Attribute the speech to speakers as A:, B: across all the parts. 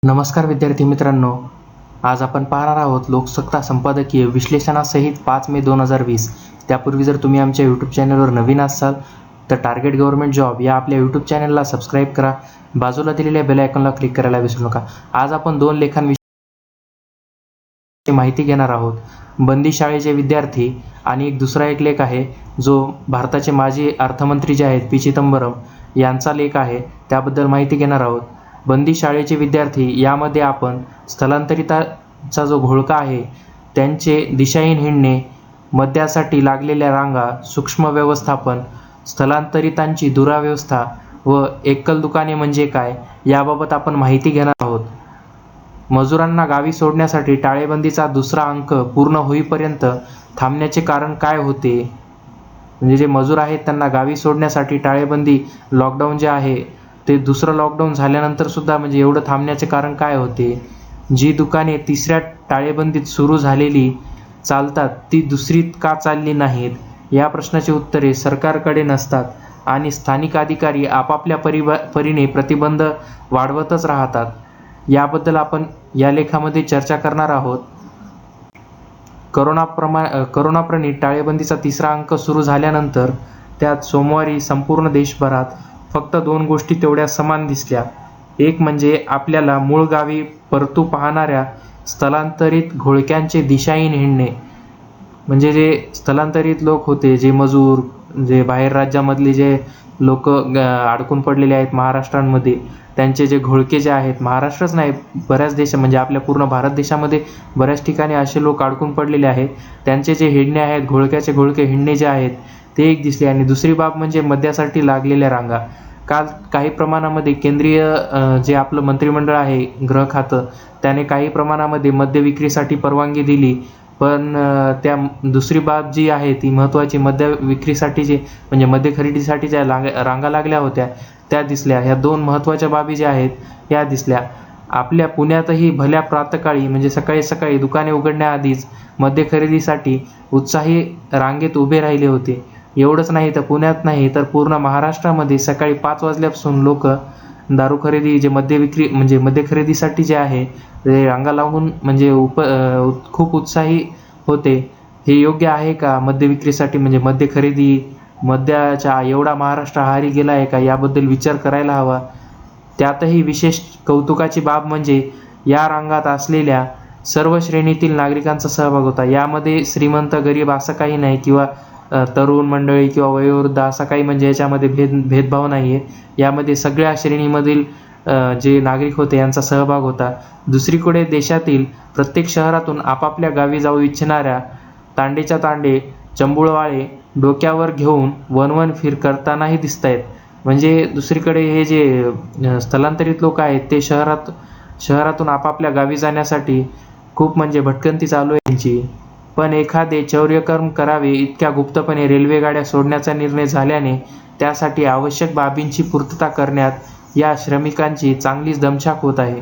A: नमस्कार विद्यार्थी मित्रांनो, आज आपण पाहणार आहोत लोकसत्ता संपादकीय विश्लेषणासहित 5 मे 2020. त्यापूर्वी जर तुम्ही आमच्या यूट्यूब चॅनलवर नवीन असाल तर टार्गेट गव्हर्नमेंट जॉब या आपल्या यूट्यूब चॅनलला सबस्क्राईब करा. बाजूला दिलेल्या बेल आयकॉनला क्लिक करायला विसरू नका. आज आपण 2 लेखांविषयी माहिती घेणार आहोत. बंदी शाळेचे विद्यार्थी आणि दुसरा एक लेख आहे जो भारताचे माजी अर्थमंत्री जे आहेत पी चिदंबरम यांचा लेख आहे, त्याबद्दल माहिती घेणार आहोत. बंदी शाळेचे विद्यार्थी यामध्ये आपण स्थलांतरितांचा जो घोळका आहे त्यांचे दिशाहीन हिंडणे, मद्यासाठी लागलेल्या रांगा, सूक्ष्म व्यवस्थापन, स्थलांतरितांची दुरावस्था व एकल दुकाने म्हणजे काय याबाबत आपण माहिती घेणार आहोत. मजुरांना गावी सोडण्यासाठी टाळेबंदीचा दुसरा अंक पूर्ण होईपर्यंत थांबण्याचे कारण काय होते, म्हणजे जे मजूर आहेत त्यांना गावी सोडण्यासाठी टाळेबंदी लॉकडाऊन जे आहे ते दुसरं लॉकडाऊन झाल्यानंतर सुद्धा म्हणजे एवढं थांबण्याचे कारण काय होते. जी दुकाने तिसऱ्या टाळेबंदीत सुरू झालेली चालतात ती दुसरीत का चालली नाहीत, या प्रश्नाची उत्तरे सरकारकडे नसतात आणि स्थानिक अधिकारी आपापल्या परीने प्रतिबंध वाढवतच राहतात. याबद्दल आपण या लेखामध्ये चर्चा करणार आहोत. करोनाप्रणीत टाळेबंदीचा तिसरा अंक सुरू झाल्यानंतर त्यात सोमवारी संपूर्ण देशभरात फक्त 2 गोष्टी तेवढ्या समान दिसल्या. एक म्हणजे आपल्याला मूळ गावी परतू पाहणाऱ्या स्थलांतरित घोळक्यांचे दिशाहीन हिंडणे, म्हणजे जे स्थलांतरित लोक होते, जे मजूर, जे बाहेर राज्यामधले जे लोक अडकून पडलेले आहेत महाराष्ट्रामध्ये, त्यांचे जे घोळके जे आहेत, महाराष्ट्रच नाही बऱ्याच देश म्हणजे आपल्या पूर्ण भारत देशामध्ये बऱ्याच ठिकाणी असे लोक अडकून पडलेले आहेत, त्यांचे जे हिंडणे आहेत, घोळक्याचे घोळके हिंडणे जे आहेत ते एक दिसले. आणि दुसरी बाब म्हणजे मद्यासाठी लागलेल्या रांगा. काल काही प्रमाणामध्ये केंद्रीय जे आपलं मंत्रिमंडळ आहे गृह खातं त्याने काही प्रमाणामध्ये मद्य विक्रीसाठी परवानगी दिली, पण त्या दुसरी बाब जी आहे ती महत्त्वाची, मद्य विक्रीसाठी जे म्हणजे मद्य खरेदीसाठी ज्या रांगा लागल्या होत्या त्या दिसल्या. ह्या 2 महत्त्वाच्या बाबी ज्या आहेत या दिसल्या. आपल्या पुण्यातही भल्या प्रातकाळी म्हणजे सकाळी सकाळी दुकाने उघडण्याआधीच मद्य खरेदीसाठी उत्साही रांगेत उभे राहिले होते. एवढंच नाही तर पुण्यात नाही तर पूर्ण महाराष्ट्रामध्ये सकाळी 5 वाजल्यापासून लोक दारू खरेदी जे मद्य विक्री म्हणजे मद्य खरेदीसाठी जे आहे ते रांगा लावून म्हणजे खूप उत्साही होते. हे योग्य आहे का मद्य विक्रीसाठी म्हणजे मद्य खरेदी, मद्याच्या एवढा महाराष्ट्र आहारी गेला आहे का, याबद्दल विचार करायला हवा. त्यातही विशेष कौतुकाची बाब म्हणजे या रांगात असलेल्या सर्व श्रेणीतील नागरिकांचा सहभाग होता. यामध्ये श्रीमंत गरीब असं काही नाही किंवा तरुण मंडळी किंवा वयोवृद्ध असा काही म्हणजे याच्यामध्ये भेदभाव नाही आहे. यामध्ये सगळ्या श्रेणीमधील जे नागरिक होते यांचा सहभाग होता. दुसरीकडे देशातील प्रत्येक शहरातून आपापल्या गावी जाऊ इच्छिणाऱ्या तांडेच्या तांडे चंबुळवाळे डोक्यावर घेऊन वनवन फिर करतानाही दिसत आहेत. म्हणजे दुसरीकडे हे जे स्थलांतरित लोक आहेत ते शहरातून आपापल्या गावी जाण्यासाठी खूप म्हणजे भटकंती चालू आहे त्यांची. पण एखादे चौर्यकर्म करावे इतक्या गुप्तपणे रेल्वेगाड्या सोडण्याचा निर्णय झाल्याने त्यासाठी आवश्यक बाबींची पूर्तता करण्यात या श्रमिकांची चांगलीच दमछाक होत आहे.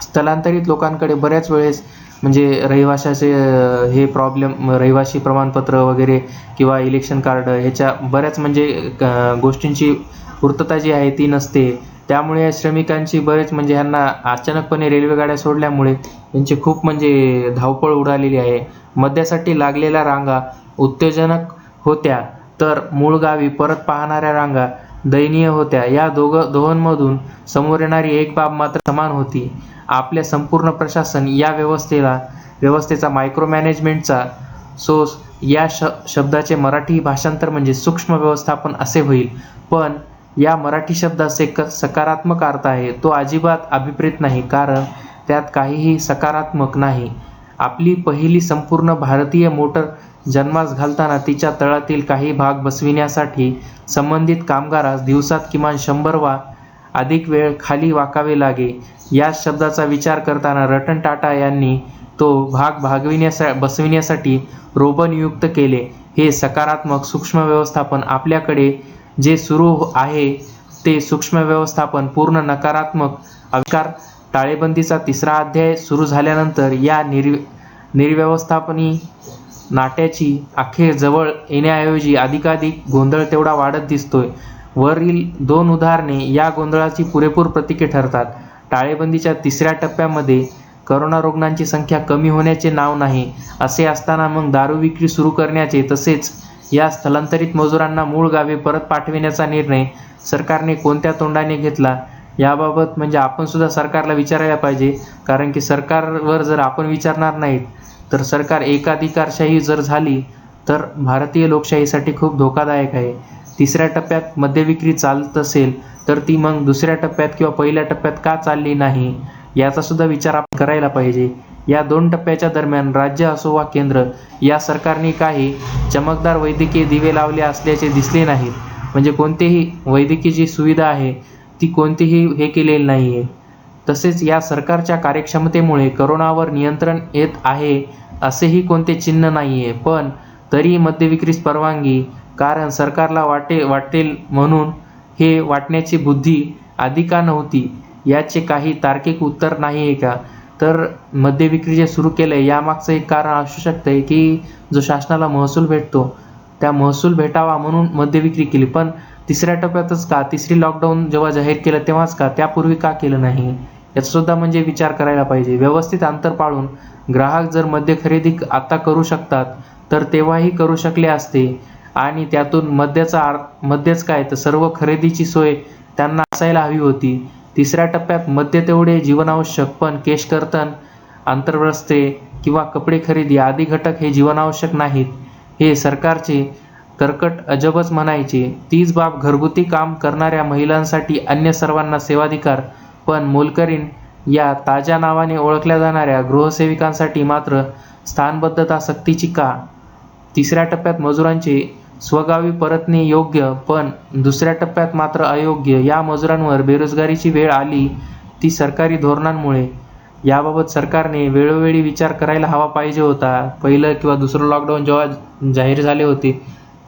A: स्थलांतरित लोकांकडे बऱ्याच वेळेस म्हणजे रहिवाशाचे हे प्रॉब्लेम, रहिवाशी प्रमाणपत्र वगैरे किंवा इलेक्शन कार्ड ह्याच्या बऱ्याच म्हणजे गोष्टींची पूर्तता जी आहे ती नसते. त्यामुळे या श्रमिकांची बरेच म्हणजे ह्यांना अचानकपणे रेल्वेगाड्या सोडल्यामुळे यांची खूप म्हणजे धावपळ उडालेली आहे. मद्यासाठी लागलेल्या रांगा उत्तेजनक होत्या तर मूळ गावी परत पाहणाऱ्या रांगा दयनीय होत्या. या दोहोंमधून समोर येणारी एक बाब मात्र समान होती. आपल्या संपूर्ण प्रशासन या व्यवस्थेचा मायक्रो मॅनेजमेंटचा सोस या शब्दाचे मराठी भाषांतर म्हणजे सूक्ष्म व्यवस्थापन असे होईल. पण या मराठी शब्दाचे सकारात्मक अर्थ आहे तो अजिबात अभिप्रेत नाही, कारण त्यात काहीही सकारात्मक नाही. आपली पहिली संपूर्ण भारतीय मोटर जन्मास घालताना तिच्या तळातील काही भाग बसविण्यासाठी संबंधित कामगारास दिवसात किमान 100 वा अधिक वेळ खाली वाकावे लागे. या शब्दाचा विचार करताना रतन टाटा यांनी तो भाग बसविण्यासाठी रोबो नियुक्त केले. हे सकारात्मक सूक्ष्म व्यवस्थापन. आपल्याकडे जे सुरू आहे ते सूक्ष्म व्यवस्थापन पूर्ण नकारात्मक आविष्कार. टाळेबंदीचा तिसरा अध्याय सुरू झाल्यानंतर या निर्व्यवस्थापनी नाट्याची अखेर जवळ येण्याऐवजी अधिकाधिक गोंधळ तेवढा वाढत दिसतोय. वरील 2 उदाहरणे या गोंधळाची पुरेपूर प्रतीके ठरतात. टाळेबंदीच्या तिसऱ्या टप्प्यामध्ये करोना रुग्णांची संख्या कमी होण्याचे नाव नाही. असे असताना मग दारू विक्री सुरू करण्याचे तसेच या स्थलांतरित मजुरांना मूळ गावी परत पाठविण्याचा निर्णय सरकारने कोणत्या तोंडाने घेतला याबाबत म्हणजे आपण सुद्धा सरकारला विचारायला पाहिजे. कारण की सरकारवर जर आपण विचारणार नाहीत तर सरकार एकाधिकारशाही जर झाली तर भारतीय लोकशाहीसाठी खूप धोकादायक आहे. तिसऱ्या टप्प्यात मद्यविक्री चालत असेल तर ती मग दुसऱ्या टप्प्यात किंवा पहिल्या टप्प्यात का चालली नाही याचा सुद्धा विचार आपण करायला पाहिजे. या 2 टप्प्याच्या दरम्यान राज्य असो वा केंद्र या सरकारने काही चमकदार वैद्यकीय दिवे लावले असल्याचे दिसले नाहीत. म्हणजे कोणतेही वैद्यकीय जी सुविधा आहे ती कोणतीही हे केलेली नाही आहे. तसेच या सरकारच्या कार्यक्षमतेमुळे करोनावर नियंत्रण येत आहे असेही कोणते चिन्ह नाही आहे. पण तरी मद्यविक्रीस परवानगी कारण सरकारला वाटेल म्हणून हे वाटण्याची बुद्धी आधी का नव्हती याचे काही तार्किक उत्तर नाही आहे का? तर मद्यविक्री जे सुरू केलंय यामागचं एक कारण असू शकतंय की जो शासनाला महसूल भेटतो त्या महसूल भेटावा म्हणून मद्यविक्री केली. पण तिसऱ्या टप्प्यातच का? तिसरी लॉकडाऊन जेव्हा जाहीर केलं तेव्हाच का? त्यापूर्वी का केलं नाही याचा सुद्धा म्हणजे विचार करायला पाहिजे. व्यवस्थित अंतर पाळून ग्राहक जर मद्य खरेदी आता करू शकतात तर तेव्हाही करू शकले असते आणि त्यातून मद्यच काय तर सर्व खरेदीची सोय त्यांना असायला हवी होती. तिसऱ्या टप्प्यात मद्य तेवढे जीवनावश्यक पण केशकर्तन, आंतरवस्त्रे किंवा कपडे खरेदी आदी घटक हे जीवनावश्यक नाहीत हे सरकारचे कर्कट अजबच म्हणायचे. तीच बाब घरगुती काम करणाऱ्या महिलांसाठी अन्य सर्वांना सेवाधिकार पण मोलकरीण या ताज्या नावाने ओळखल्या जाणाऱ्या गृहसेविकांसाठी मात्र स्थानबद्धता सक्तीची का? तिसऱ्या टप्प्यात मजुरांचे स्वगावी परतणे योग्य पण दुसऱ्या टप्प्यात मात्र अयोग्य. या मजुरांवर बेरोजगारीची वेळ आली ती सरकारी धोरणांमुळे. याबाबत सरकारने वेळोवेळी विचार करायला हवा पाहिजे होता. पहिलं किंवा दुसरं लॉकडाऊन जेव्हा जाहीर झाले होते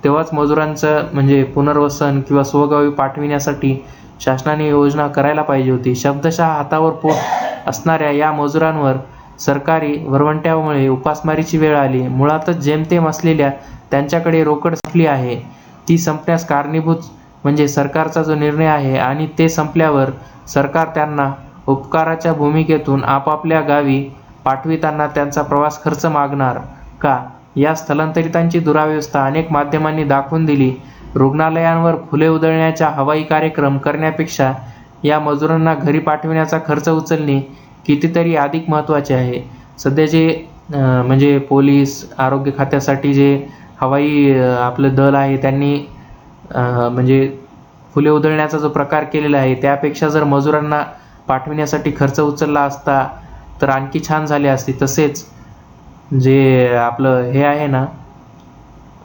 A: तेव्हाच मजुरांचं म्हणजे पुनर्वसन किंवा स्वगावी पाठविण्यासाठी शासनाने योजना करायला पाहिजे होती. शब्दशः हातावर पोट असणाऱ्या या मजुरांवर सरकारी वरवंट्यामुळे उपासमारीची वेळ आली. मुळातच जेमतेम असलेल्या त्यांच्याकडे रोकड संपली आहे. ती संपण्यास कारणीभूत म्हणजे सरकारचा जो निर्णय आहे आणि ते संपल्यावर सरकार त्यांना उपकाराच्या भूमिकेतून आपापल्या गावी पाठविताना त्यांचा प्रवास खर्च मागणार का? या स्थलांतरितांची दुरावस्था अनेक माध्यमांनी दाखवून दिली. रुग्णालयांवर फुले उधळण्याचा हवाई कार्यक्रम करण्यापेक्षा या मजुरांना घरी पाठविण्याचा खर्च उचलणे कितीतरी अधिक महत्त्वाचे आहे. सध्या जे म्हणजे पोलीस आरोग्य खात्यासाठी जे हवाई आपलं दल आहे त्यांनी म्हणजे फुले उधळण्याचा जो प्रकार केलेला आहे त्यापेक्षा जर मजुरांना पाठविण्यासाठी खर्च उचलला असता तर आणखी छान झाले असते. तसेच जे आपलं हे आहे ना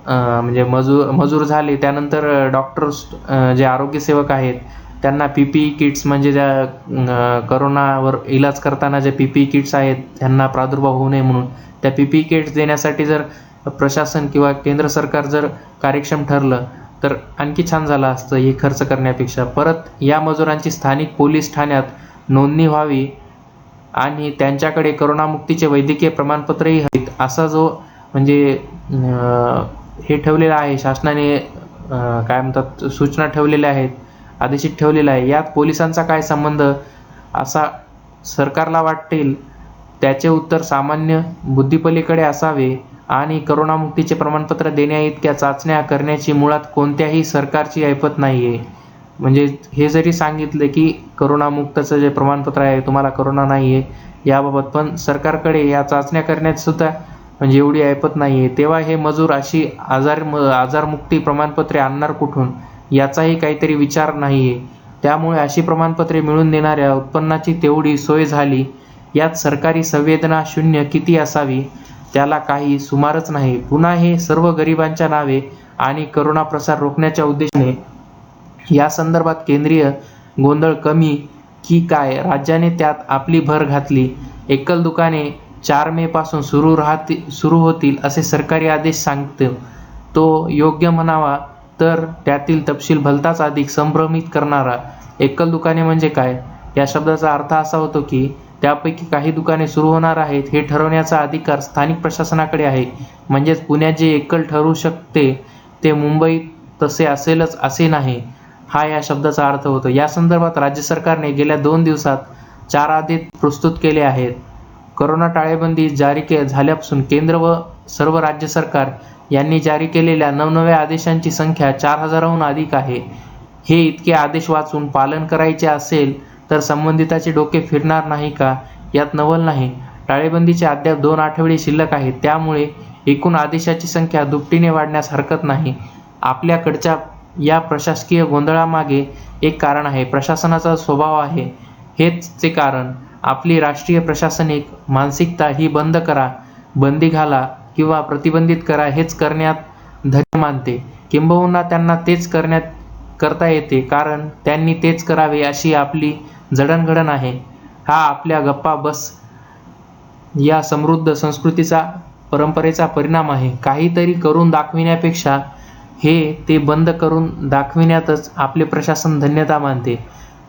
A: म्हणजे मजूर झाले त्यानंतर डॉक्टर्स जे आरोग्यसेवक आहेत त्यांना PPE किट्स म्हणजे ज्या करोनावर इलाज करताना जे PPE किट्स आहेत त्यांना प्रादुर्भाव होऊ नये म्हणून त्या PPE किट्स देण्यासाठी जर प्रशासन किंवा केंद्र सरकार जर कार्यक्षम ठरलं तर आणखी छान झालं असतं हे खर्च करण्यापेक्षा. परत या मजुरांची स्थानिक पोलीस ठाण्यात नोंदणी व्हावी आणि त्यांच्याकडे करोनामुक्तीचे वैद्यकीय प्रमाणपत्रही हवीत असा जो म्हणजे हे ठेवलेलं आहे शासनाने काय म्हणतात सूचना ठेवलेल्या आहेत, आदेशित ठेवलेला आहे. यात पोलिसांचा काय संबंध असा सरकारला वाटेल त्याचे उत्तर सामान्य बुद्धीपलीकडे असावे आणि करोनामुक्तीचे प्रमाणपत्र देण्याइतक्या चाचण्या करण्याची मुळात कोणत्याही सरकारची ऐपत नाही आहे. म्हणजे हे जरी सांगितले की करोनामुक्तचं जे प्रमाणपत्र आहे तुम्हाला करोना नाही आहे याबाबत पण सरकारकडे या चाचण्या करण्यात सुद्धा म्हणजे एवढी ऐपत नाही आहे तेव्हा हे मजूर अशी आजारमुक्ती प्रमाणपत्रे आणणार कुठून याचाही काहीतरी विचार नाही आहे. त्यामुळे अशी प्रमाणपत्रे मिळवून देणाऱ्या उत्पन्नाची तेवढी सोय झाली यात सरकारी संवेदना शून्य किती असावी त्याला काही सुमारच नाही. पुन्हा हे सर्व गरिबांच्या नावे आणि करोना प्रसार रोखण्याच्या उद्देशाने या संदर्भात केंद्रीय गोंधळ कमी की काय राज्याने त्यात आपली भर घातली. एकल दुकाने 4 मे पासून सुरू होतील असे सरकारी आदेश सांगतो तो योग्य म्हणावा तर त्यातील तपशील भलताच अधिक संभ्रमित करणारा. एकल दुकाने म्हणजे काय या शब्दाचा अर्थ असा होतो की त्यापैकी काही दुकाने सुरू होणार आहेत हे ठरवण्याचा अधिकार स्थानिक प्रशासनाकडे आहे. म्हणजेच पुण्यात जे एकल ठरू शकते ते मुंबईत तसे असेलच असे नाही हा या शब्दाचा अर्थ होतो. या संदर्भात राज्य सरकारने गेल्या 2 दिवसात 4 आदेश प्रस्तुत केले आहेत. कोरोना टाळेबंदी जारी झाल्यापासून केंद्र व सर्व राज्य सरकार यांनी जारी केलेल्या नवनव्या आदेशांची संख्या 4000हून अधिक आहे. हे इतके आदेश वाचून पालन करायचे असेल तर संबंधिताचे डोके फिरणार नाही का, यात नवल नाही. टाळेबंदीचे अद्याप 2 आठवडे शिल्लक आहेत, त्यामुळे एकूण आदेशाची संख्या दुपटीने वाढण्यास हरकत नाही. आपल्याकडच्या या प्रशासकीय गोंधळामागे एक कारण आहे, प्रशासनाचा स्वभाव आहे. हेच ते कारण. आपली राष्ट्रीय प्रशासनिक मानसिकता ही बंद करा, बंदी घाला किंवा प्रतिबंधित करा हेच करण्यात धैर्य मानते. किंबहुना त्यांना तेच करता येते, कारण त्यांनी तेच करावे अशी आपली जडणघडण आहे. हा आपल्या गप्पा बस या समृद्ध संस्कृतीचा परंपरेचा परिणाम आहे. काहीतरी करून दाखविण्यापेक्षा हे ते बंद करून दाखविण्यातच आपले प्रशासन धन्यता मानते.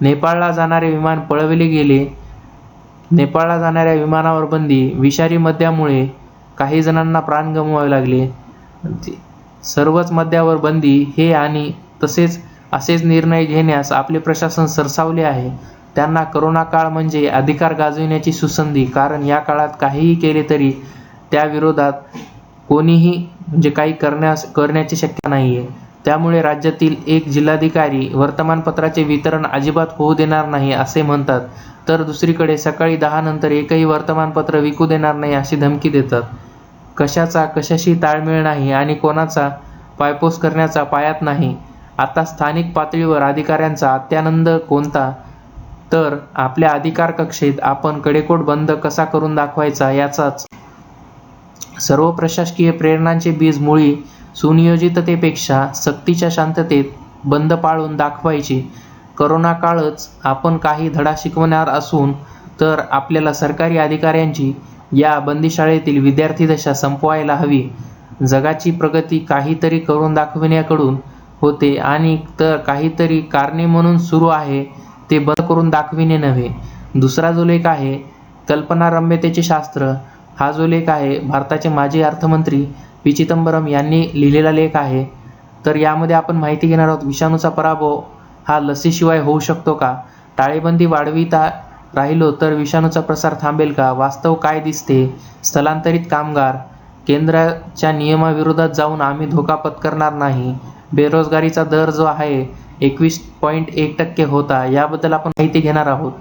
A: नेपाळला जाणारे विमान पळवले गेले. नेपाळला जाणाऱ्या विमानावर बंदी, विषारी मद्यामुळे काही जणांना प्राण गमवावे लागले. सर्वच मद्यावर बंदी हे आणि असेच निर्णय घेण्यास आपले प्रशासन सरसावले आहे. त्यांना करोना काळ म्हणजे अधिकार गाजविण्याची सुसंधी, कारण या काळात काहीही केले तरी त्या विरोधात कोणीही काही करण्याची शक्यता नाहीये. त्यामुळे राज्यातील एक जिल्हाधिकारी वर्तमानपत्राचे वितरण अजिबात होऊ देणार नाही असे म्हणतात, तर दुसरीकडे सकाळी 10 नंतर एकही वर्तमानपत्र विकू देणार नाही अशी धमकी देतात. कशाशी ताळमेळ नाही आणि कोणाचा पायपोस करण्याचा पायात नाही. आता स्थानिक पातळीवर अधिकाऱ्यांचा अत्यानंद कोणता, तर आपल्या अधिकार कक्षेत आपण कडेकोट बंद कसा करून दाखवायचा याचाच. सर्व प्रशासकीय प्रेरणांचे बीज मुळी सुनियोजिततेपेक्षा सक्तीच्या शांततेत बंद पाळून दाखवायची. करोना काळच आपण काही धडा शिकवणार असून तर आपल्याला सरकारी अधिकाऱ्यांची या बंदिशाळेतील विद्यार्थी दशा संपवायला हवी. जगाची प्रगती काहीतरी करून दाखविण्याकडून होते आणि तर काहीतरी कारणे म्हणून सुरू आहे ते बंद करून दाखविणे नव्हे. दुसरा जो लेख आहे कल्पनारम्यतेचे शास्त्र, हा जो लेख आहे भारताचे माजी अर्थमंत्री पी. चिदंबरम यांनी लिहिलेला लेख आहे. तर यामध्ये आपण माहिती घेणार आहोत, विषाणूचा पराभव हा लसीशिवाय होऊ शकतो का? टाळेबंदी वाढविता राहिलो तर विषाणूचा प्रसार थांबेल का? वास्तव काय दिसते? स्थलांतरित कामगार, केंद्राच्या नियमाविरोधात जाऊन आम्ही धोका पत्करणार नाही. बेरोजगारीचा दर जो आहे 21.1% होता, याबद्दल आपण माहिती घेणार आहोत.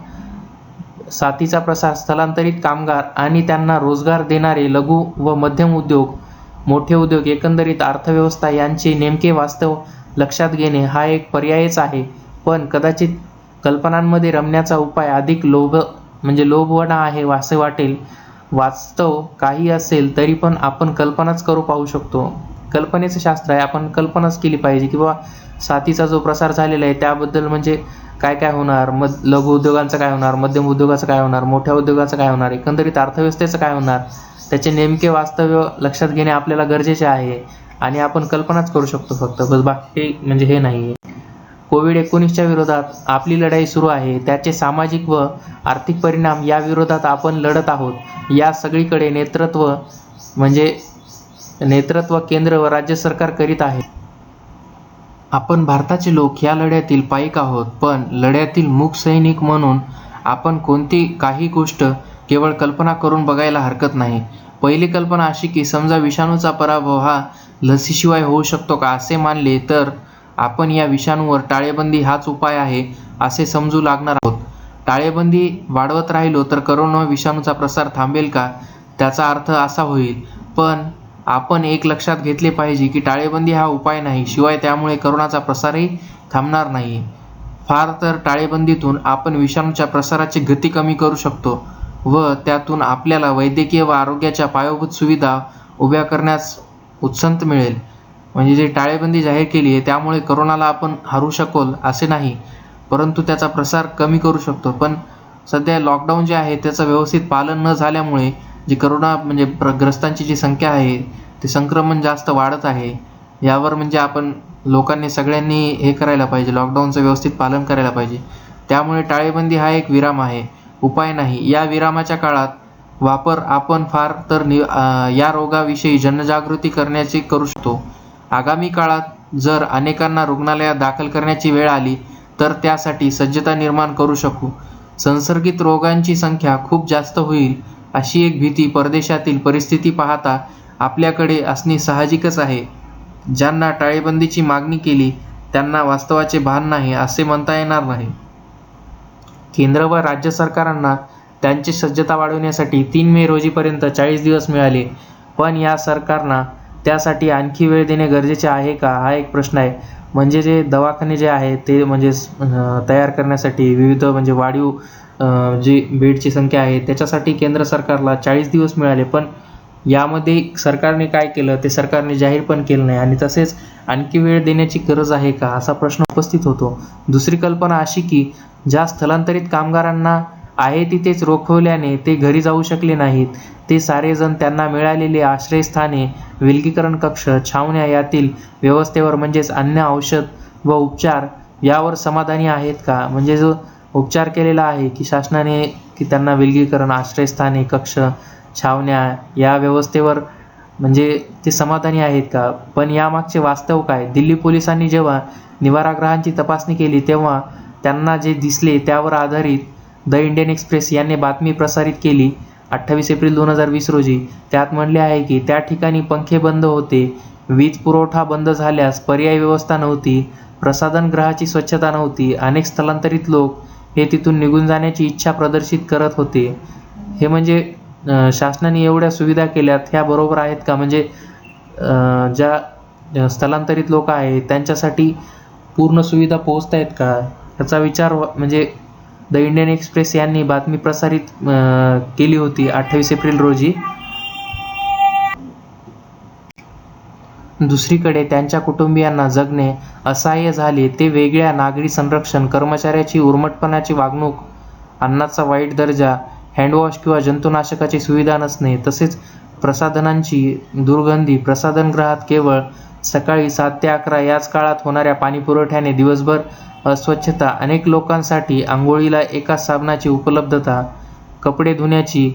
A: साथीचा प्रसार, स्थलांतरित कामगार आणि त्यांना रोजगार देणारे लघु व मध्यम उद्योग, मोठे उद्योग, एकंदरीत अर्थव्यवस्था यांचे नेमके वास्तव लक्षात घेणे हा एक पर्यायच आहे. पण कदाचित कल्पनांमध्ये रमण्याचा उपाय अधिक लोभवणा आहे असे वाटेल. वास्तव काही असेल तरी पण आपण कल्पनाच पाहू शकतो. कल्पनेचं शास्त्र आहे, आपण कल्पनाच केली पाहिजे की बाबा साथीचा जो प्रसार झालेला आहे त्याबद्दल काय होणार, लघु उद्योगांचं काय होणार, मध्यम उद्योगाचं काय होणार, मोठ्या उद्योगाचं काय होणार, एकंदरीत अर्थव्यवस्थेचं काय होणार, त्याचे नेमके वास्तव लक्षात घेणे आपल्याला गरजेचे आहे. आणि आपण कल्पनाच करू शकतो फक्त, बस बाकी हे नाही. कोविड-19च्या विरोधात आपली लढाई सुरू आहे. त्याचे सामाजिक व आर्थिक परिणाम या विरोधात आपण लढत आहोत. या सगळीकडे नेतृत्व केंद्र व राज्य सरकार करीत आहे. आपण भारताचे लोक या लढ्यातील पाईक आहोत, पण लढ्यातील मूक सैनिक म्हणून आपण काही गोष्ट केवळ कल्पना करून बघायला हरकत नाही. पहिली कल्पना अशी की समजा विषाणूचा पराभव हा लसीशिवाय होऊ शकतो का असे मानले तर आपण या विषाणूवर टाळेबंदी हाच उपाय आहे असे समजू लागणार आहोत. टाळेबंदी वाढवत राहिलो तर करोना विषाणूचा प्रसार थांबेल का, त्याचा अर्थ असा होईल. पण आपण एक लक्षात घेतले पाहिजे की टाळेबंदी हा उपाय नाही, शिवाय त्यामुळे करोनाचा प्रसारही थांबणार नाही. फार तर टाळेबंदीतून आपण विषाणूच्या प्रसाराची गती कमी करू शकतो व त्यातून आपल्याला वैद्यकीय व आरोग्याच्या पायाभूत सुविधा उभ्या करण्यास उत्संत मिळेल. जे टाळेबंदी जाहीर केली आहे त्यामुळे करोनाला आपण हरवू शकाल असे नाही, परंतु त्याचा प्रसार कमी करू शकतो. पण सध्या लॉकडाऊन जे आहे त्याचं व्यवस्थित पालन न झाल्यामुळे जी करोना ग्रस्तांची जी संख्या आहे ते संक्रमण जास्त वाढत आहे. यावर आपण लोकांनी सगळ्यांनी करायला पाहिजे, लॉकडाऊनचं व्यवस्थित पालन करायला पाहिजे. त्यामुळे टाळेबंदी हा एक विराम आहे, उपाय नाही. या विरामाच्या काळात वापर आपण फार तर या रोगाविषयी जनजागृती करण्याची करू शकतो. आगामी काळात जर अनेकांना रुग्णालयात दाखल करण्याची वेळ आली तर त्यासाठी सज्जता निर्माण करू शकू. संसर्गित रोगांची संख्या खूप जास्त होईल अशी एक भीती परदेशातील परिस्थिती पाहता आपल्याकडे असणे साहजिकच आहे. ज्यांना टाळेबंदीची मागणी केली त्यांना वास्तवाचे भान नाही असे म्हणता येणार नाही. केंद्र व राज्य सरकारांना त्यांची सज्जता वाढवण्यासाठी 3 मे रोजीपर्यंत 40 दिवस मिळाले, पण या सरकारना त्यासाठी आणखी वेळ देणे गरजेचे आहे का, हा एक प्रश्न आहे. म्हणजे जे दवाखाने जे आहेत ते म्हणजे तयार करण्यासाठी विविध म्हणजे वाढीव जी बेडची संख्या आहे त्याच्यासाठी केंद्र सरकारला 40 दिवस मिळाले, पण यामध्ये सरकारने काय केलं ते सरकारने जाहीर पण केलं नाही आणि तसेच आणखी वेळ देण्याची गरज आहे का असा प्रश्न उपस्थित होतो. दुसरी कल्पना अशी की ज्या स्थलांतरित कामगारांना आहे तिथेच रोखवल्याने ते घरी जाऊ शकले नाहीत, ते सारेजण त्यांना मिळालेली आश्रयस्थाने, विलगीकरण कक्ष, छावण्या यातील व्यवस्थेवर म्हणजेच अन्न, औषध व उपचार यावर समाधानी आहेत का? म्हणजे जो उपचार केलेला आहे की शासनाने की त्यांना विलगीकरण, आश्रयस्थाने, कक्ष, छावण्या या व्यवस्थेवर म्हणजे ते समाधानी आहेत का? पण यामागचे वास्तव काय? दिल्ली पोलिसांनी जेव्हा निवारागृहांची तपासणी केली तेव्हा त्यांना जे दिसले त्यावर आधारित द इंडियन एक्सप्रेस यांनी बातमी प्रसारित केली 28 एप्रिल 2020 रोजी. त्यात म्हणले आहे की त्या ठिकाणी पंखे बंद होते, वीज पुरवठा बंद झाल्यास पर्यायी व्यवस्था नव्हती, प्रसाधन गृहाची स्वच्छता नव्हती, अनेक स्थलांतरित लोक हे तिथून निघून जाण्याची इच्छा प्रदर्शित करत होते. हे म्हणजे शासनाने एवढ्या सुविधा केल्यात ह्या बरोबर आहेत का? म्हणजे ज्या स्थलांतरित लोक आहेत त्यांच्यासाठी पूर्ण सुविधा पोहोचत आहेत का याचा विचार म्हणजे द इंडियन एक्सप्रेस यांनी बातमी प्रसारित केली होती 28 एप्रिल रोजी. दुसरीकडे त्यांच्या कुटुंबियांना जगणे असहाय्य झाले. ते वेगळ्या नागरी संरक्षण कर्मचाऱ्याची उर्मटपणाची वागणूक, अन्नाचा वाईट दर्जा, हँडवॉश किंवा जंतुनाशकाची सुविधा नसणे, तसेच प्रसाधनांची दुर्गंधी, प्रसाधनगृहात केवळ सकाळी 7 ते 11 याच काळात होणाऱ्या पाणीपुरवठ्याने दिवसभर अस्वच्छता, अनेक लोकांसाठी आंघोळीला एकाच साबणाची उपलब्धता, कपडे धुण्याची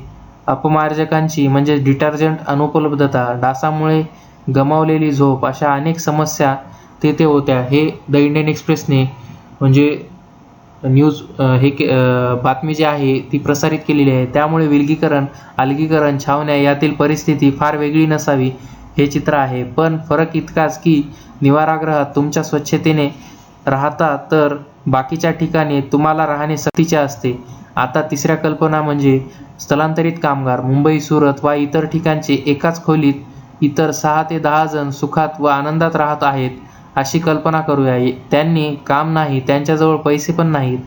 A: अपमार्जकांची म्हणजे डिटर्जंट अनुपलब्धता, डासामुळे गमावलेली झोप अशा अनेक समस्या तेथे होत्या. हे द इंडियन एक्सप्रेसने म्हणजे न्यूज बातमी जी आहे ती प्रसारित केलेली आहे. त्यामुळे विलगीकरण, अलगीकरण, छावण्या यातील परिस्थिती फार वेगळी नसावी हे चित्र आहे. पण फरक इतकाच की निवारागृहात तुमच्या स्वच्छतेने राहता तर बाकीच्या ठिकाणी तुम्हाला राहणे सक्तीचे असते. आता तिसऱ्या कल्पना म्हणजे स्थलांतरित कामगार मुंबई, सुरत वा इतर ठिकाणचे एकाच खोलीत इतर 6 ते 10 जण सुखात व आनंदात राहत आहेत अशी कल्पना करूया. त्यांनी काम नाही, त्यांच्याजवळ पैसे पण नाहीत,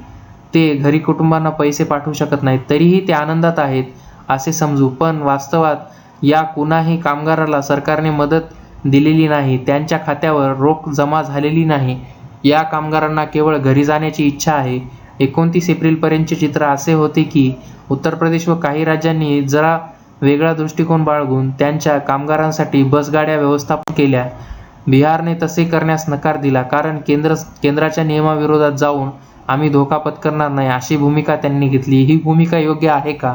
A: ते घरी कुटुंबांना पैसे पाठवू शकत नाहीत, तरीही ते आनंदात आहेत असे समजू. पण वास्तवात या कुणाही कामगाराला सरकारने मदत दिलेली नाही, त्यांच्या खात्यावर रोख जमा झालेली नाही. या कामगारांना केवळ घरी जाण्याची इच्छा आहे. 29 एप्रिलपर्यंतचे चित्र असे होते की उत्तर प्रदेश व काही राज्यांनी जरा वेगळा दृष्टिकोन बाळगून त्यांच्या कामगारांसाठी बसगाड्या व्यवस्थापन केल्या. बिहारने तसे करण्यास नकार दिला, कारण केंद्राच्या नियमाविरोधात जाऊन आम्ही धोका पत्करणार नाही अशी भूमिका त्यांनी घेतली. ही भूमिका योग्य आहे का?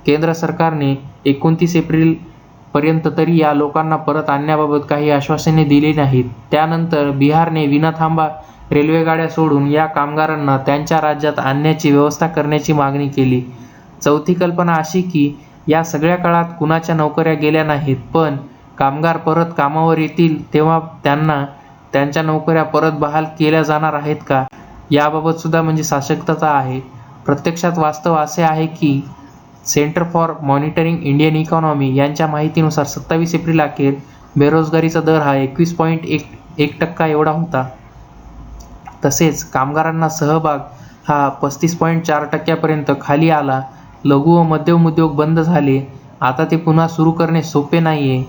A: केंद्र सरकारने 29 एप्रिल पर्यंत तरी या लोकांना परत आणण्याबाबत काही आश्वासने दिली नाहीत. त्यानंतर बिहारने विनाथांबा रेल्वेगाड्या सोडून या कामगारांना त्यांच्या राज्यात आणण्याची व्यवस्था करण्याची मागणी केली. चौथी कल्पना अशी की या सगळ्या काळात कुणाच्या नोकऱ्या गेल्या नाहीत, पण कामगार परत कामावर येतील तेव्हा त्यांना त्यांच्या नोकऱ्या परत बहाल केल्या जाणार आहेत का याबाबत सुद्धा म्हणजे साशंकता आहे. प्रत्यक्षात वास्तव असे आहे की centre for monitoring Indian economy यांच्या माहितीनुसार 27 एप्रिल अखेर बेरोजगारीचा दर हा 21.1% एवढा होता. तसेच कामगारांना सहभाग हा 35.4% पर्यंत खाली आला. लघु व मध्यम उद्योग बंद झाले. आता ते पुन्हा सुरू करणे सोपे नाहीये.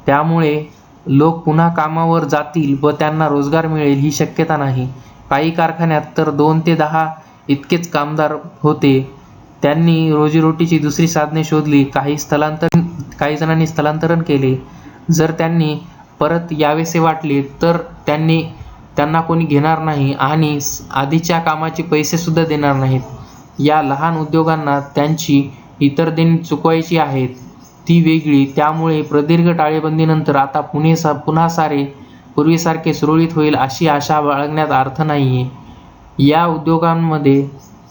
A: त्यामुळे लोक पुन्हा कामावर जातील व त्यांना रोजगार मिळेल ही शक्यता नाही. काही कारखान्यात तर 2 ते 10 इतकेच कामगार होते. त्यांनी रोजीरोटीची दुसरी साधने शोधली. काही जणांनी स्थलांतरण केले. जर त्यांनी परत यावेसे वाटले तर त्यांना कोणी घेणार नाही आणि आधीच्या कामाचे पैसे सुद्धा देणार नाहीत. या लहान उद्योगांना त्यांची इतर देणी चुकवायची आहेत ती वेगळी. त्यामुळे प्रदीर्घ टाळेबंदीनंतर आता पुन्हा सारे पूर्वीसारखे सुरळीत होईल अशी आशा बाळगण्यात अर्थ नाहीये. या उद्योगांमध्ये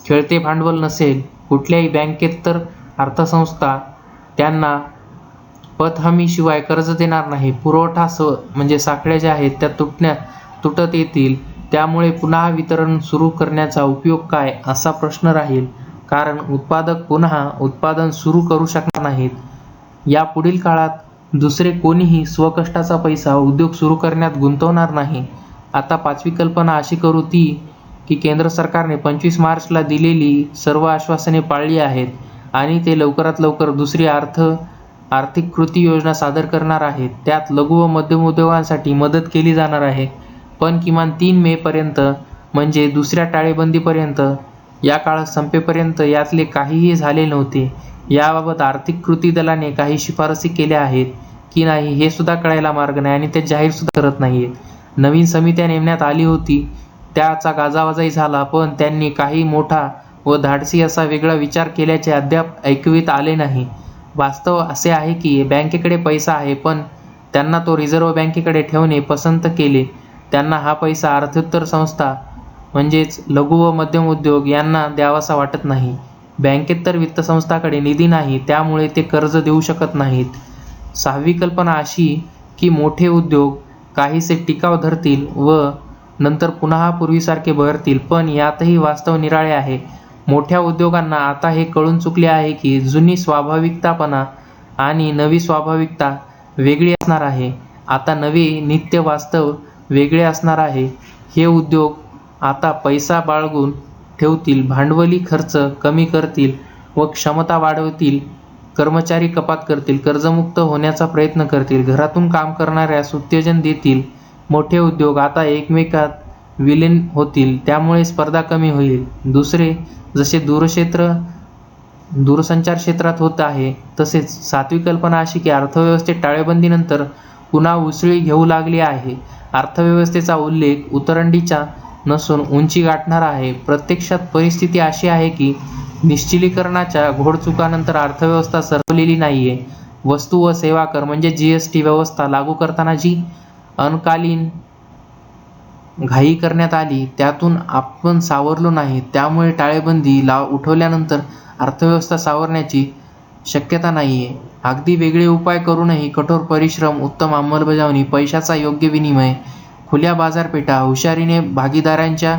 A: खेळते भांडवल नसेल कुठल्याही बँकेत तर अर्थसंस्था त्यांना पत हमीशिवाय कर्ज देणार नाही. पुरवठा म्हणजे साखळ्या ज्या आहेत त्या तुटत येतील. त्यामुळे पुन्हा वितरण सुरू करण्याचा उपयोग काय असा प्रश्न राहील, कारण उत्पादक पुन्हा उत्पादन सुरू करू शकणार नाहीत. या पुढील काळात दुसरे कोणीही स्वकष्टाचा पैसा उद्योग सुरू करण्यात गुंतवणार नाही. आता 5वी कल्पना अशी करू ती की केंद्र सरकारने 25 मार्चला दिलेली सर्व आश्वासने पाळली आहेत आणि ते लवकरात लवकर दुसरी आर्थिक कृती योजना सादर करणार आहेत. त्यात लघु व मध्यम उद्योगांसाठी मदत केली जाणार आहे. पण किमान 3 मे पर्यंत म्हणजे दुसऱ्या टाळेबंदीपर्यंत, या काळ संपेपर्यंत यातले काहीही झाले नव्हते. याबाबत आर्थिक कृती दलाने काही शिफारसी केल्या आहेत की नाही हे सुद्धा कळायला मार्ग नाही आणि ते जाहीर सुद्धा करत नाहीयेत. नवीन समित्या नेमण्यात आली होती, त्याचा गाजावाजाही झाला, पण त्यांनी काही मोठा व धाडसी असा वेगळा विचार केल्याचे अद्याप ऐकवीत आले नाही. वास्तव असे आहे की बँकेकडे पैसा आहे, पण त्यांना तो रिझर्व्ह बँकेकडे ठेवणे पसंत केले. त्यांना हा पैसा अर्थोत्तर संस्था म्हणजेच लघु व मध्यम उद्योग यांना द्यावासा वाटत नाही. बँकेत तर वित्तसंस्थांकडे निधी नाही, त्यामुळे ते कर्ज देऊ शकत नाहीत. 6वी कल्पना अशी की मोठे उद्योग काहीसे टिकाव धरतील व नंतर पुन्हा पूर्वीसारखे बहरतील. पण यातही वास्तव निराळे आहे. मोठ्या उद्योगांना आता हे कळून चुकले आहे की जुनी स्वाभाविकतापणा आणि नवी स्वाभाविकता वेगळी असणार आहे. आता नवे नित्य वास्तव वेगळे असणार आहे. हे उद्योग आता पैसा बाळगून ठेवतील, भांडवली खर्च कमी करतील व क्षमता वाढवतील, कर्मचारी कपात करतील, कर्जमुक्त होण्याचा प्रयत्न करतील, घरातून काम करणाऱ्यास उत्तेजन देतील. मोठे उद्योग आता एकमेकात विलीन होतील, त्यामुळे स्पर्धा कमी होईल. दुसरे जसे दूरसंचार क्षेत्रात होत आहे तसेच. 7वी कल्पना अशी की अर्थव्यवस्थेत टाळेबंदीनंतर पुन्हा उसळी घेऊ लागली आहे. अर्थव्यवस्थेचा उल्लेख उतरंडीचा नसून उंची गाठणारा आहे. प्रत्यक्षात परिस्थिती अशी आहे की निश्चलीकरणाच्या घोडचुकानंतर अर्थव्यवस्था सरकलेली नाहीये. वस्तू व सेवा कर म्हणजे GST व्यवस्था लागू करताना जी अनकालीन घाई करण्यात आली त्यातून आपण सावरलो नाही. त्यामुळे टाळेबंदी उठवल्यानंतर अर्थव्यवस्था सावरण्याची शक्यता नाहीये. अगदी वेगळे उपाय करूनही कठोर परिश्रम, उत्तम अंमलबजावणी, पैशाचा योग्य विनिमय, खुल्या बाजारपेठा, हुशारीने भागीदारांच्या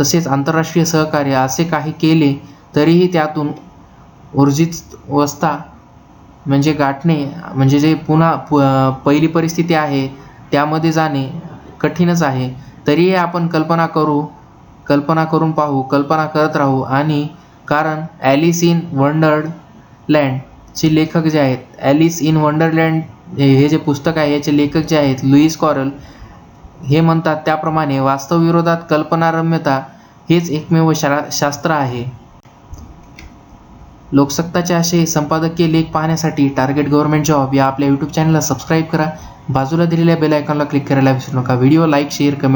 A: तसेच आंतरराष्ट्रीय सहकार्य असे काही केले तरीही त्यातून ऊर्जित अवस्था म्हणजे गाठणे म्हणजे जे पुन्हा पहिली परिस्थिती आहे त्यामध्ये जाणे कठीणच आहे. तरीही आपण कल्पना करून पाहू, कल्पना करत राहू. आणि कारण ॲलिस इन वंडरलँड चे लेखक जे आहेत, ॲलिस इन वंडरलँड हे जे पुस्तक आहे याचे लेखक जे आहेत लुईस कॅरॉल हे म्हणतात त्याप्रमाणे वास्तवविरोधात कल्पनारम्यता हेच एकमेव शास्त्र आहे. लोकसत्ताचे असे संपादकीय लेख पाहण्यासाठी टार्गेट गव्हर्नमेंट जॉब या आपल्या YouTube चॅनलला सबस्क्राईब करा. बाजूला दिलेल्या बेल आयकॉनला क्लिक करायला विसरू नका. Video like, share, comment